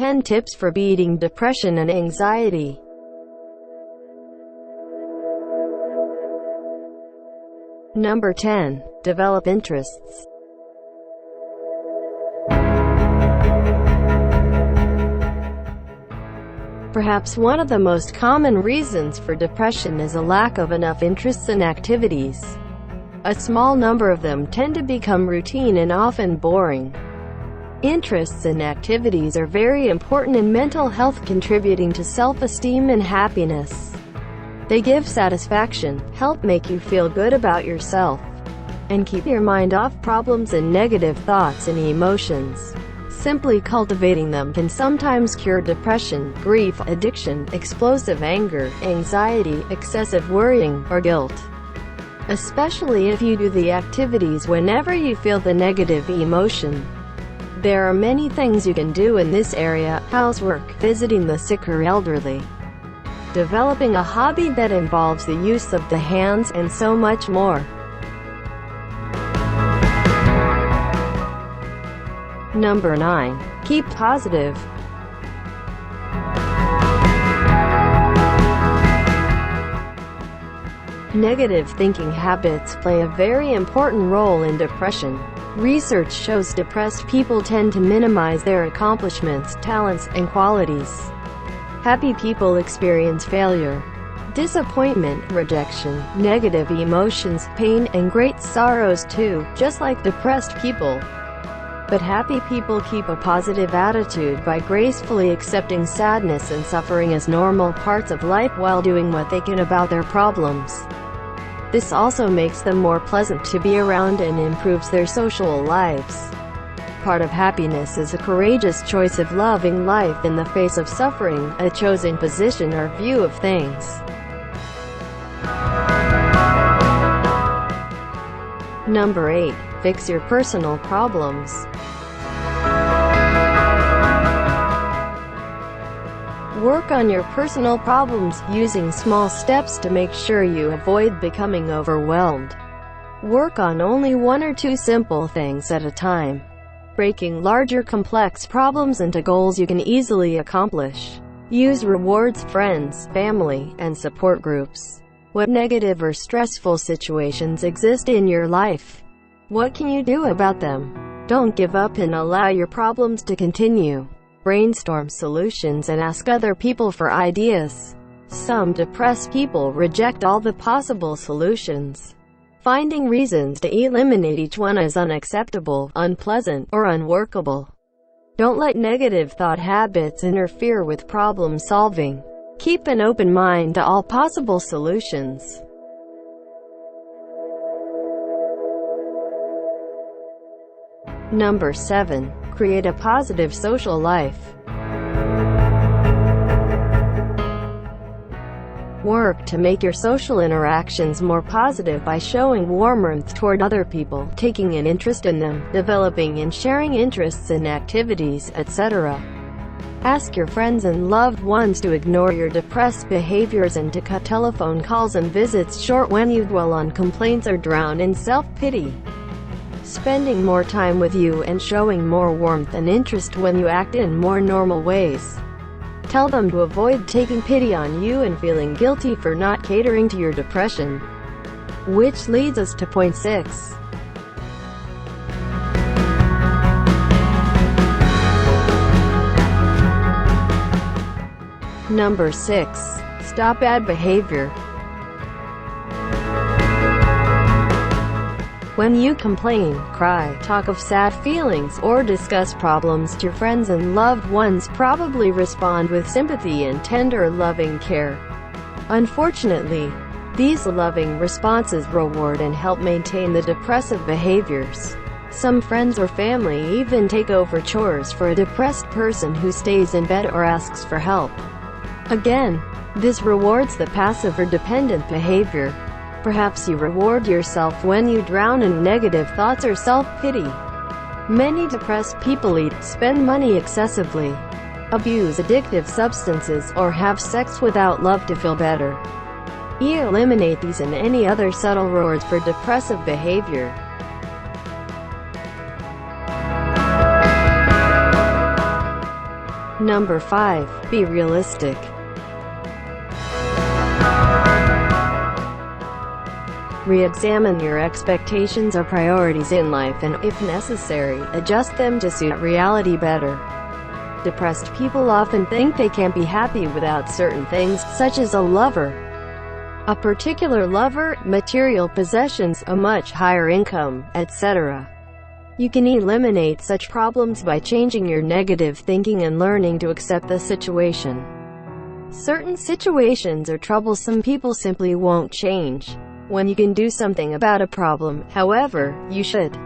10 tips for beating depression and anxiety. Number 10. Develop interests. Perhaps one of the most common reasons for depression is a lack of enough interests and activities. A small number of them tend to become routine and often boring. Interests and activities are very important in mental health, contributing to self-esteem and happiness. They give satisfaction, help make you feel good about yourself, and keep your mind off problems and negative thoughts and emotions. Simply cultivating them can sometimes cure depression, grief, addiction, explosive anger, anxiety, excessive worrying, or guilt. Especially if you do the activities whenever you feel the negative emotion. There are many things you can do in this area: housework, visiting the sick or elderly, developing a hobby that involves the use of the hands, and so much more. Number 9. Keep positive. Negative thinking habits play a very important role in depression. Research shows depressed people tend to minimize their accomplishments, talents, and qualities. Happy people experience failure, disappointment, rejection, negative emotions, pain, and great sorrows too, just like depressed people. But happy people keep a positive attitude by gracefully accepting sadness and suffering as normal parts of life while doing what they can about their problems. This also makes them more pleasant to be around and improves their social lives. Part of happiness is a courageous choice of loving life in the face of suffering, a chosen position or view of things. Number 8. Fix your personal problems. Work on your personal problems, using small steps to make sure you avoid becoming overwhelmed. Work on only one or two simple things at a time, breaking larger complex problems into goals you can easily accomplish. Use rewards, friends, family, and support groups. What negative or stressful situations exist in your life? What can you do about them? Don't give up and allow your problems to continue. Brainstorm solutions and ask other people for ideas. Some depressed people reject all the possible solutions, finding reasons to eliminate each one as unacceptable, unpleasant, or unworkable. Don't let negative thought habits interfere with problem solving. Keep an open mind to all possible solutions. Number 7. Create a positive social life. Work to make your social interactions more positive by showing warmth toward other people, taking an interest in them, developing and sharing interests and activities, etc. Ask your friends and loved ones to ignore your depressed behaviors and to cut telephone calls and visits short when you dwell on complaints or drown in self-pity. Spending more time with you and showing more warmth and interest when you act in more normal ways. Tell them to avoid taking pity on you and feeling guilty for not catering to your depression. Which leads us to point 6. Number 6. Stop bad behavior. When you complain, cry, talk of sad feelings, or discuss problems, your friends and loved ones probably respond with sympathy and tender, loving care. Unfortunately, these loving responses reward and help maintain the depressive behaviors. Some friends or family even take over chores for a depressed person who stays in bed or asks for help. Again, this rewards the passive or dependent behavior. Perhaps you reward yourself when you drown in negative thoughts or self-pity. Many depressed people eat, spend money excessively, abuse addictive substances, or have sex without love to feel better. Eliminate these and any other subtle rewards for depressive behavior. Number 5. Be realistic. Re-examine your expectations or priorities in life and, if necessary, adjust them to suit reality better. Depressed people often think they can't be happy without certain things, such as a lover, a particular lover, material possessions, a much higher income, etc. You can eliminate such problems by changing your negative thinking and learning to accept the situation. Certain situations or troublesome people simply won't change. When you can do something about a problem, however, you should.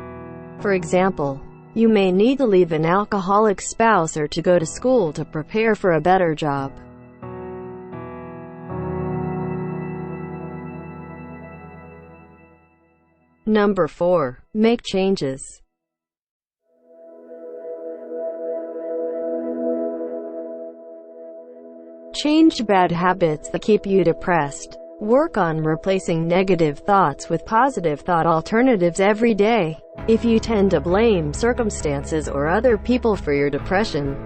For example, you may need to leave an alcoholic spouse or to go to school to prepare for a better job. Number 4. Make changes. Change bad habits that keep you depressed. Work on replacing negative thoughts with positive thought alternatives every day. If you tend to blame circumstances or other people for your depression,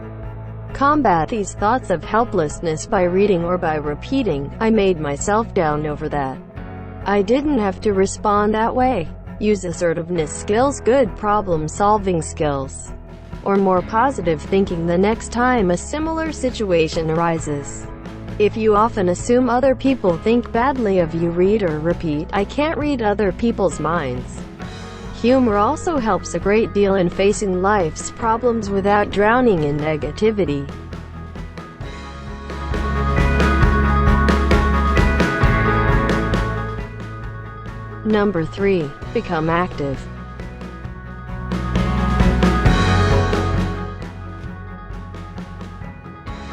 combat these thoughts of helplessness by reading or by repeating, "I made myself down over that. I didn't have to respond that way." Use assertiveness skills, good problem-solving skills, or more positive thinking the next time a similar situation arises. If you often assume other people think badly of you, read or repeat, "I can't read other people's minds." Humor also helps a great deal in facing life's problems without drowning in negativity. Number 3. Become active.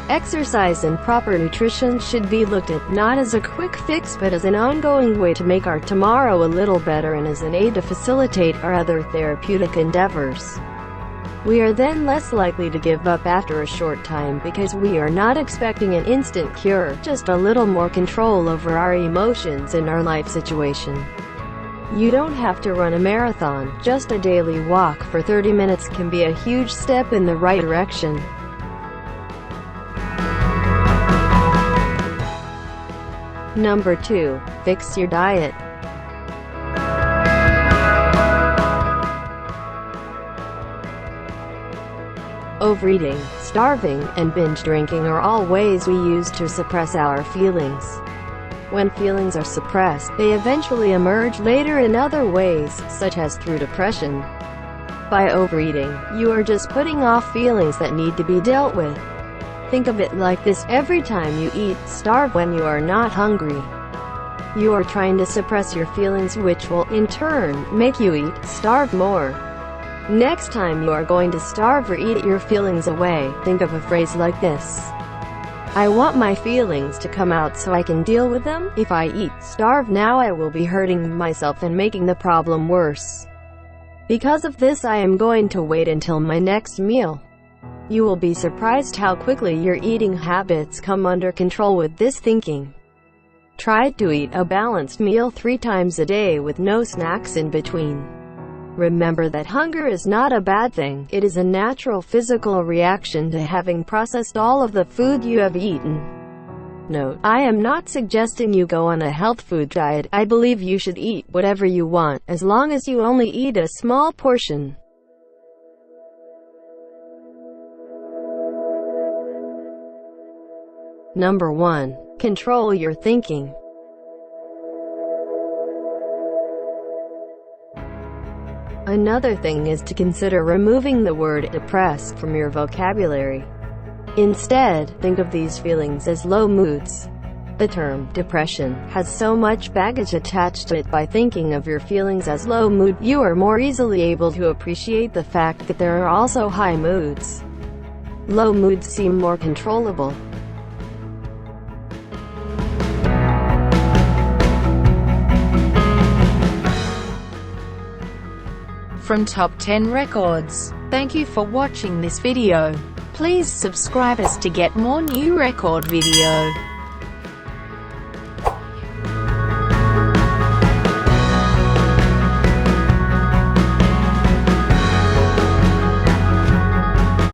Exercise and proper nutrition should be looked at not as a quick fix but as an ongoing way to make our tomorrow a little better and as an aid to facilitate our other therapeutic endeavors. We are then less likely to give up after a short time because we are not expecting an instant cure, just a little more control over our emotions and our life situation. You don't have to run a marathon, just a daily walk for 30 minutes can be a huge step in the right direction. Number 2. Fix your diet. Overeating, starving, and binge drinking are all ways we use to suppress our feelings. When feelings are suppressed, they eventually emerge later in other ways, such as through depression. By overeating, you are just putting off feelings that need to be dealt with. Think of it like this: every time you eat, starve when you are not hungry. You are trying to suppress your feelings, which will, in turn, make you eat, starve more. Next time you are going to starve or eat your feelings away, think of a phrase like this: "I want my feelings to come out so I can deal with them. If I eat, starve now, I will be hurting myself and making the problem worse. Because of this, I am going to wait until my next meal." You will be surprised how quickly your eating habits come under control with this thinking. Try to eat a balanced meal 3 times a day with no snacks in between. Remember that hunger is not a bad thing, it is a natural physical reaction to having processed all of the food you have eaten. Note: I am not suggesting you go on a health food diet. I believe you should eat whatever you want, as long as you only eat a small portion. Number 1. Control your thinking. Another thing is to consider removing the word depressed from your vocabulary. Instead, think of these feelings as low moods. The term depression has so much baggage attached to it. By thinking of your feelings as low mood, you are more easily able to appreciate the fact that there are also high moods. Low moods seem more controllable. From Top 10 Records. Thank you for watching this video. Please subscribe us to get more new record video.